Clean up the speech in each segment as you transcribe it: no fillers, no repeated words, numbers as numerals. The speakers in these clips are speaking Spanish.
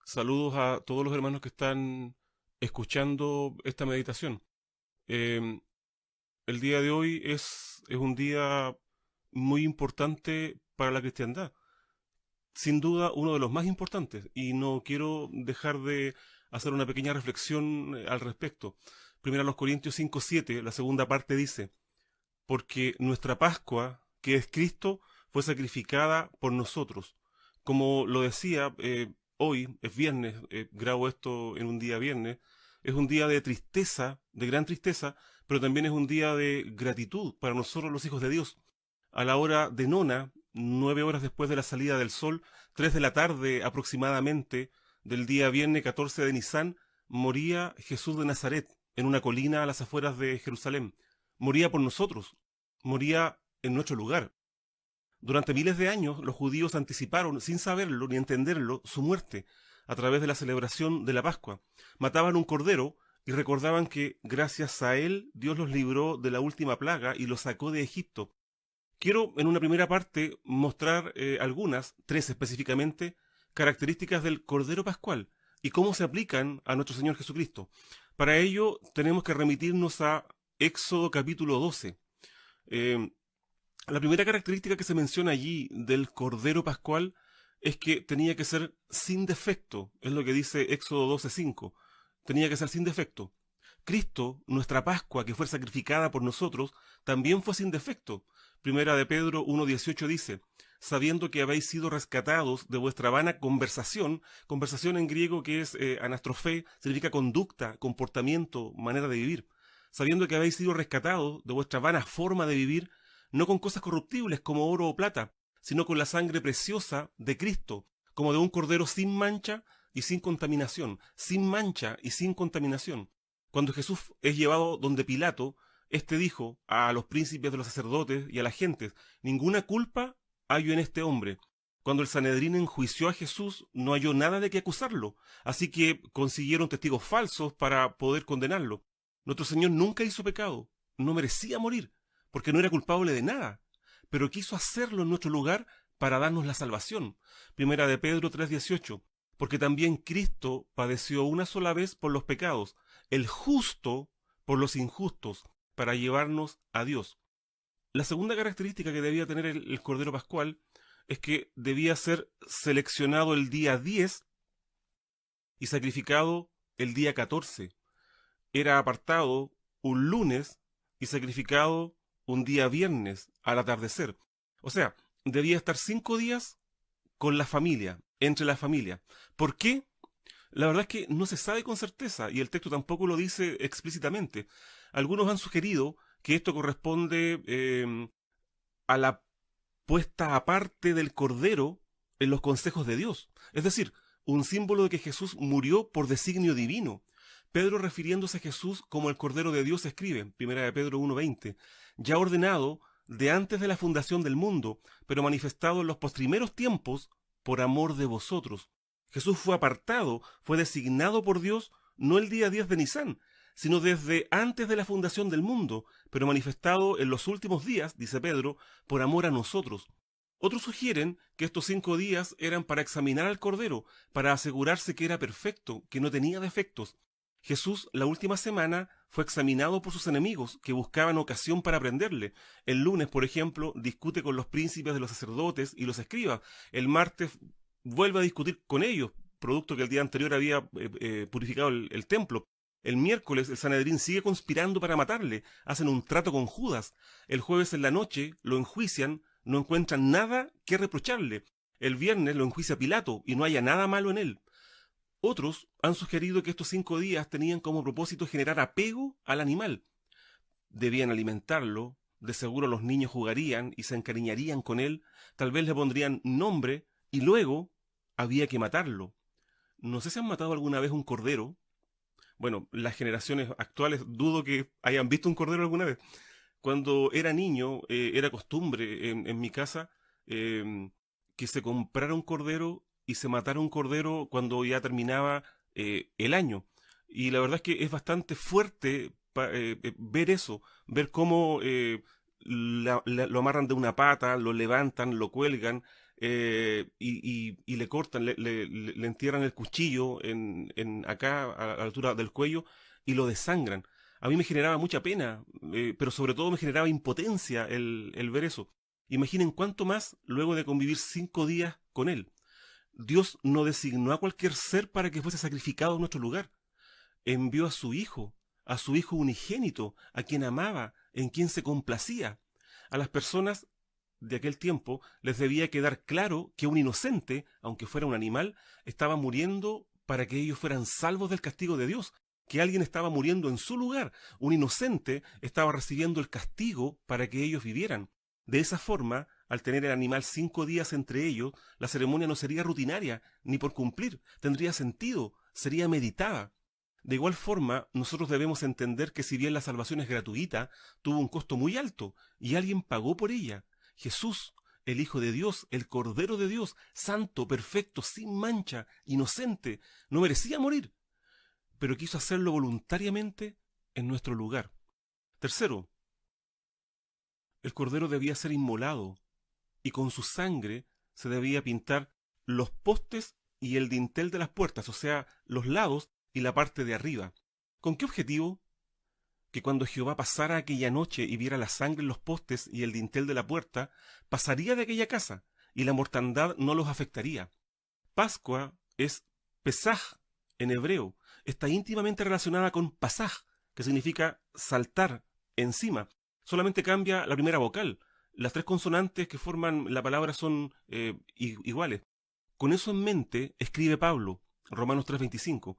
Saludos a todos los hermanos que están escuchando esta meditación. Eh, el día de hoy es un día muy importante para la cristiandad. Sin duda uno de los más importantes y no quiero dejar de hacer una pequeña reflexión al respecto. Primero a los Corintios 5:7, la segunda parte dice, porque nuestra Pascua, que es Cristo, fue sacrificada por nosotros. Como lo decía, hoy es viernes, grabo esto en un día viernes, es un día de tristeza, de gran tristeza, pero también es un día de gratitud para nosotros los hijos de Dios. A la hora de nona, 9 horas después de la salida del sol, 3 de la tarde aproximadamente del día viernes 14 de Nisan, moría Jesús de Nazaret en una colina a las afueras de Jerusalén. Moría por nosotros, moría en nuestro lugar. Durante miles de años los judíos anticiparon, sin saberlo ni entenderlo, su muerte a través de la celebración de la Pascua. Mataban un cordero y recordaban que gracias a él Dios los libró de la última plaga y los sacó de Egipto. Quiero en una primera parte mostrar algunas, tres específicamente, características del Cordero Pascual y cómo se aplican a nuestro Señor Jesucristo. Para ello tenemos que remitirnos a Éxodo capítulo 12. Eh, la primera característica que se menciona allí del Cordero Pascual es que tenía que ser sin defecto, es lo que dice Éxodo 12:5. Tenía que ser sin defecto. Cristo, nuestra Pascua, que fue sacrificada por nosotros, también fue sin defecto. Primera de Pedro 1:18 dice, sabiendo que habéis sido rescatados de vuestra vana conversación, conversación en griego que es anastrofé, significa conducta, comportamiento, manera de vivir, sabiendo que habéis sido rescatados de vuestra vana forma de vivir, no con cosas corruptibles como oro o plata, sino con la sangre preciosa de Cristo, como de un cordero sin mancha y sin contaminación, sin mancha y sin contaminación. Cuando Jesús es llevado donde Pilato, éste dijo a los príncipes de los sacerdotes y a las gentes, ninguna culpa hallo en este hombre. Cuando el Sanedrín enjuició a Jesús, no halló nada de qué acusarlo, así que consiguieron testigos falsos para poder condenarlo. Nuestro Señor nunca hizo pecado, no merecía morir, porque no era culpable de nada, pero quiso hacerlo en nuestro lugar para darnos la salvación. Primera de Pedro 3:18, porque también Cristo padeció una sola vez por los pecados, el justo por los injustos, para llevarnos a Dios. La segunda característica que debía tener el Cordero Pascual es que debía ser seleccionado el día 10 y sacrificado el día 14. Era apartado un lunes y sacrificado un día viernes al atardecer. O sea, debía estar 5 días con la familia, entre la familia. ¿Por qué? La verdad es que no se sabe con certeza y el texto tampoco lo dice explícitamente. Algunos han sugerido que esto corresponde a la puesta aparte del Cordero en los consejos de Dios. Es decir, un símbolo de que Jesús murió por designio divino. Pedro, refiriéndose a Jesús como el Cordero de Dios, escribe, primera de Pedro 1:20, ya ordenado de antes de la fundación del mundo, pero manifestado en los postrimeros tiempos por amor de vosotros. Jesús fue apartado, fue designado por Dios no el día 10 de Nisan, sino desde antes de la fundación del mundo, pero manifestado en los últimos días, dice Pedro, por amor a nosotros. Otros sugieren que estos 5 días eran para examinar al Cordero, para asegurarse que era perfecto, que no tenía defectos. Jesús, la última semana, fue examinado por sus enemigos, que buscaban ocasión para prenderle. El lunes, por ejemplo, discute con los príncipes de los sacerdotes y los escribas. El martes vuelve a discutir con ellos, producto que el día anterior había purificado el templo. El miércoles el Sanedrín sigue conspirando para matarle, hacen un trato con Judas. El jueves en la noche lo enjuician, no encuentran nada que reprocharle. El viernes lo enjuicia Pilato y no haya nada malo en él. Otros han sugerido que estos 5 días tenían como propósito generar apego al animal. Debían alimentarlo, de seguro los niños jugarían y se encariñarían con él, tal vez le pondrían nombre y luego había que matarlo. No sé si han matado alguna vez un cordero. Bueno, las generaciones actuales dudo que hayan visto un cordero alguna vez. Cuando era niño, era costumbre en mi casa que se comprara un cordero y se matara un cordero cuando ya terminaba el año. Y la verdad es que es bastante fuerte ver eso, ver cómo lo amarran de una pata, lo levantan, lo cuelgan, y le cortan, le entierran el cuchillo acá a la altura del cuello y lo desangran. A mí me generaba mucha pena, pero sobre todo me generaba impotencia el ver eso. Imaginen cuánto más luego de convivir 5 días con él. Dios no designó a cualquier ser para que fuese sacrificado en nuestro lugar. Envió a su Hijo unigénito, a quien amaba, en quien se complacía. A las personas de aquel tiempo les debía quedar claro que un inocente, aunque fuera un animal, estaba muriendo para que ellos fueran salvos del castigo de Dios, que alguien estaba muriendo en su lugar. Un inocente estaba recibiendo el castigo para que ellos vivieran. De esa forma, al tener el animal 5 días entre ellos, la ceremonia no sería rutinaria, ni por cumplir, tendría sentido, sería meditada. De igual forma, nosotros debemos entender que si bien la salvación es gratuita, tuvo un costo muy alto, y alguien pagó por ella. Jesús, el Hijo de Dios, el Cordero de Dios, santo, perfecto, sin mancha, inocente, no merecía morir, pero quiso hacerlo voluntariamente en nuestro lugar. Tercero, el Cordero debía ser inmolado, y con su sangre se debía pintar los postes y el dintel de las puertas, o sea, los lados y la parte de arriba. ¿Con qué objetivo? Que cuando Jehová pasara aquella noche y viera la sangre en los postes y el dintel de la puerta, pasaría de aquella casa, y la mortandad no los afectaría. Pascua es Pesaj en hebreo. Está íntimamente relacionada con Pasaj, que significa saltar encima. Solamente cambia la primera vocal. Las 3 consonantes que forman la palabra son iguales. Con eso en mente, escribe Pablo, Romanos 3:25,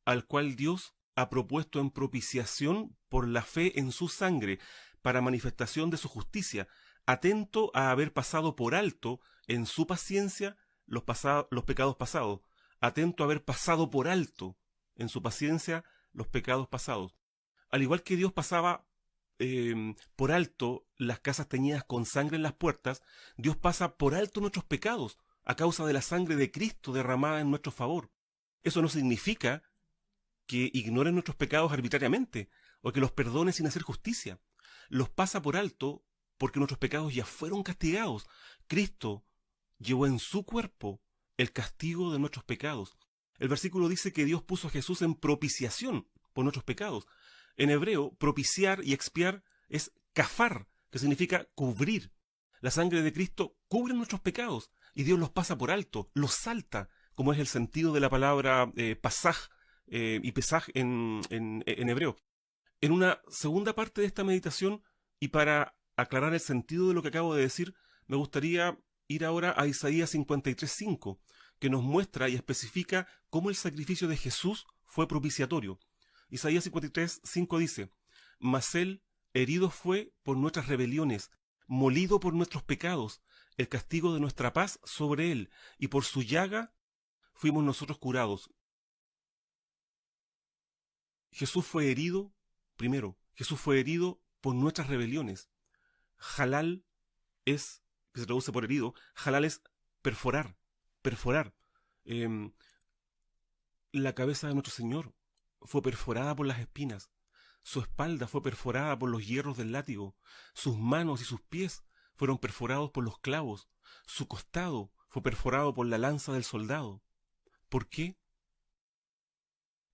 al cual Dios ha propuesto en propiciación por la fe en su sangre, para manifestación de su justicia, atento a haber pasado por alto en su paciencia los pecados pasados, atento a haber pasado por alto en su paciencia los pecados pasados. Al igual que Dios pasaba por alto las casas teñidas con sangre en las puertas, Dios pasa por alto nuestros pecados a causa de la sangre de Cristo derramada en nuestro favor. Eso no significa que ignore nuestros pecados arbitrariamente o que los perdone sin hacer justicia. Los pasa por alto porque nuestros pecados ya fueron castigados. Cristo llevó en su cuerpo el castigo de nuestros pecados. El versículo dice que Dios puso a Jesús en propiciación por nuestros pecados. En hebreo, propiciar y expiar es kafar, que significa cubrir. La sangre de Cristo cubre nuestros pecados y Dios los pasa por alto, los salta, como es el sentido de la palabra pasaj y pesaj en hebreo. En una segunda parte de esta meditación, y para aclarar el sentido de lo que acabo de decir, me gustaría ir ahora a Isaías 53:5, que nos muestra y especifica cómo el sacrificio de Jesús fue propiciatorio. Isaías 53:5 dice: Mas él herido fue por nuestras rebeliones, molido por nuestros pecados, el castigo de nuestra paz sobre él, y por su llaga fuimos nosotros curados. Jesús fue herido, primero, Jesús fue herido por nuestras rebeliones. Halal es, que se traduce por herido, halal es perforar, perforar. La cabeza de nuestro Señor fue perforada por las espinas, su espalda fue perforada por los hierros del látigo, sus manos y sus pies fueron perforados por los clavos, su costado fue perforado por la lanza del soldado. ¿Por qué?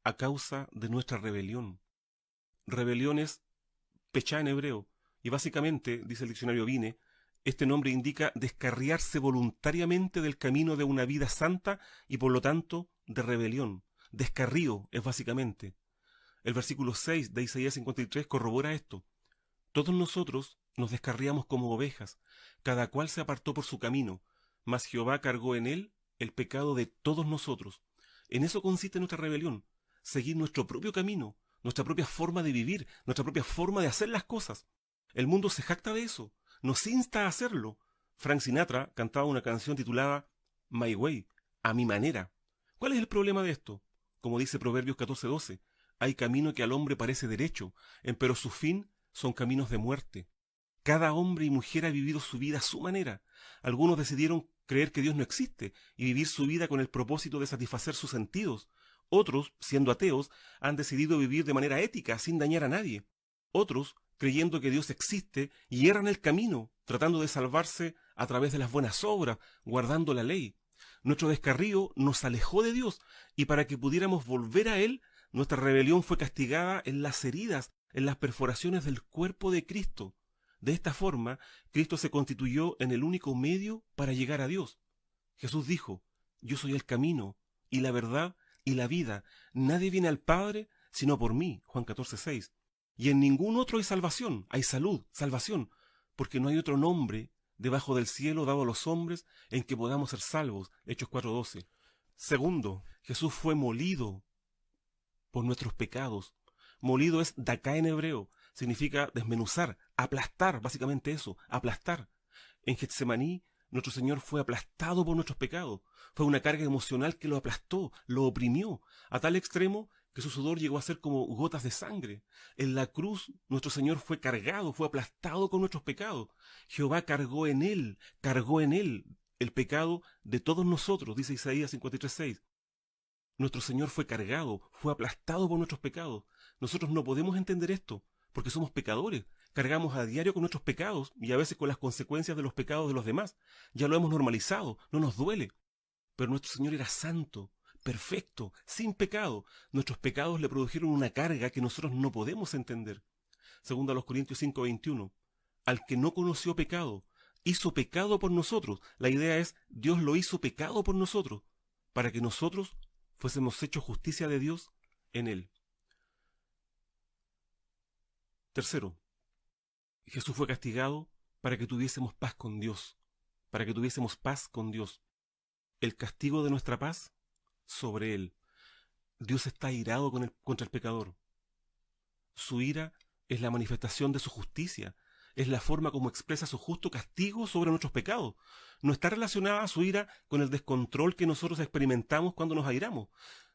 A causa de nuestra rebelión. Rebelión es pechá en hebreo, y básicamente, dice el diccionario Vine, este nombre indica descarriarse voluntariamente del camino de una vida santa y por lo tanto de rebelión. Descarrío es básicamente. El versículo 6 de Isaías 53 corrobora esto. Todos nosotros nos descarriamos como ovejas, cada cual se apartó por su camino, mas Jehová cargó en él el pecado de todos nosotros. En eso consiste nuestra rebelión, seguir nuestro propio camino, nuestra propia forma de vivir, nuestra propia forma de hacer las cosas. El mundo se jacta de eso, nos insta a hacerlo. Frank Sinatra cantaba una canción titulada My Way, a mi manera. ¿Cuál es el problema de esto? Como dice Proverbios 14:12, hay camino que al hombre parece derecho, empero su fin son caminos de muerte. Cada hombre y mujer ha vivido su vida a su manera. Algunos decidieron creer que Dios no existe y vivir su vida con el propósito de satisfacer sus sentidos. Otros, siendo ateos, han decidido vivir de manera ética, sin dañar a nadie. Otros, creyendo que Dios existe, hierran el camino, tratando de salvarse a través de las buenas obras, guardando la ley. Nuestro descarrío nos alejó de Dios, y para que pudiéramos volver a Él, nuestra rebelión fue castigada en las heridas, en las perforaciones del cuerpo de Cristo. De esta forma, Cristo se constituyó en el único medio para llegar a Dios. Jesús dijo: yo soy el camino, y la verdad, y la vida. Nadie viene al Padre sino por mí. Juan 14:6. Y en ningún otro hay salvación, hay salud, salvación, porque no hay otro nombre debajo del cielo dado a los hombres en que podamos ser salvos. Hechos 4:12. Segundo, Jesús fue molido por nuestros pecados. Molido es daká en hebreo, significa desmenuzar, aplastar, básicamente eso, aplastar. En Getsemaní, nuestro Señor fue aplastado por nuestros pecados. Fue una carga emocional que lo aplastó, lo oprimió, a tal extremo que su sudor llegó a ser como gotas de sangre. En la cruz, nuestro Señor fue cargado, fue aplastado con nuestros pecados. Jehová cargó en él el pecado de todos nosotros, dice Isaías 53:6. Nuestro Señor fue cargado, fue aplastado por nuestros pecados. Nosotros no podemos entender esto, porque somos pecadores. Cargamos a diario con nuestros pecados y a veces con las consecuencias de los pecados de los demás. Ya lo hemos normalizado, no nos duele. Pero nuestro Señor era santo, perfecto, sin pecado. Nuestros pecados le produjeron una carga que nosotros no podemos entender. Segundo a los Corintios 5:21. Al que no conoció pecado, hizo pecado por nosotros. La idea es, Dios lo hizo pecado por nosotros, para que nosotros fuésemos hechos justicia de Dios en él. Tercero, Jesús fue castigado para que tuviésemos paz con Dios, para que tuviésemos paz con Dios. El castigo de nuestra paz sobre él. Dios está airado contra el pecador. Su ira es la manifestación de su justicia, es la forma como expresa su justo castigo sobre nuestros pecados. No está relacionada su ira con el descontrol que nosotros experimentamos cuando nos airamos.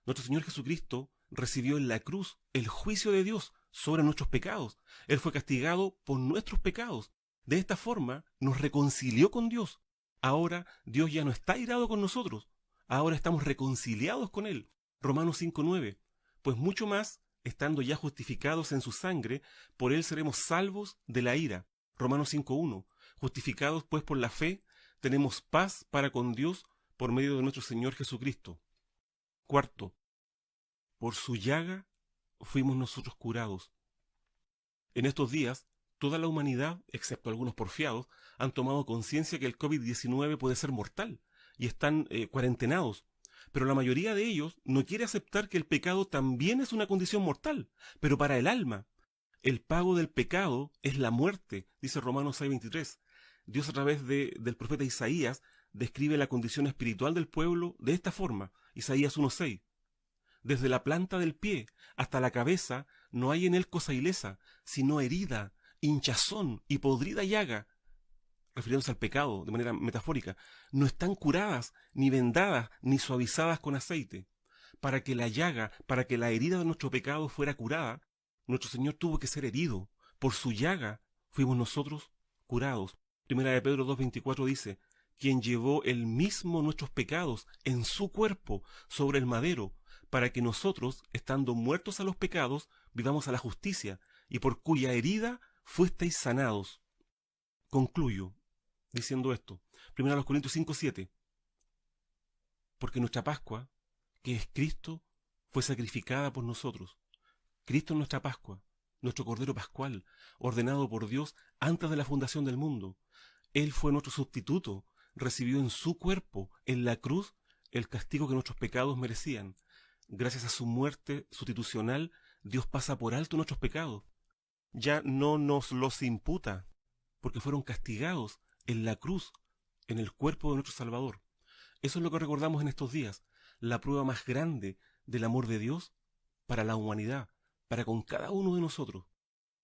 Nuestro Señor Jesucristo recibió en la cruz el juicio de Dios sobre nuestros pecados. Él fue castigado por nuestros pecados. De esta forma nos reconcilió con Dios. Ahora Dios ya no está airado con nosotros. Ahora estamos reconciliados con Él. Romanos 5:9. Pues mucho más, estando ya justificados en su sangre, por Él seremos salvos de la ira. Romanos 5:1. Justificados pues por la fe, tenemos paz para con Dios por medio de nuestro Señor Jesucristo. Cuarto, por su llaga fuimos nosotros curados. En estos días, toda la humanidad, excepto algunos porfiados, han tomado conciencia que el COVID-19 puede ser mortal y están cuarentenados. Pero la mayoría de ellos no quiere aceptar que el pecado también es una condición mortal, pero para el alma. El pago del pecado es la muerte, dice Romanos 6:23. Dios a través del profeta Isaías describe la condición espiritual del pueblo de esta forma. Isaías 1:6. Desde la planta del pie hasta la cabeza no hay en él cosa ilesa, sino herida, hinchazón y podrida llaga, refiriéndose al pecado de manera metafórica. No están curadas, ni vendadas, ni suavizadas con aceite. Para que la llaga, para que la herida de nuestro pecado fuera curada, nuestro Señor tuvo que ser herido. Por su llaga fuimos nosotros curados. Primera de Pedro 2:24 dice: quien llevó él mismo nuestros pecados en su cuerpo sobre el madero, para que nosotros, estando muertos a los pecados, vivamos a la justicia, y por cuya herida fuisteis sanados. Concluyo diciendo esto. Primero a los Corintios 5:7. Porque nuestra Pascua, que es Cristo, fue sacrificada por nosotros. Cristo es nuestra Pascua, nuestro Cordero Pascual, ordenado por Dios antes de la fundación del mundo. Él fue nuestro sustituto, recibió en su cuerpo, en la cruz, el castigo que nuestros pecados merecían. Gracias a su muerte sustitucional, Dios pasa por alto nuestros pecados. Ya no nos los imputa, porque fueron castigados en la cruz, en el cuerpo de nuestro Salvador. Eso es lo que recordamos en estos días, la prueba más grande del amor de Dios para la humanidad, para con cada uno de nosotros.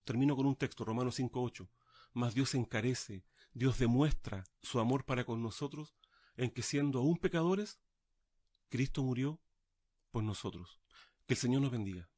Termino con un texto, Romanos 5:8. Mas Dios encarece, Dios demuestra su amor para con nosotros, en que siendo aún pecadores, Cristo murió por nosotros. Que el Señor nos bendiga.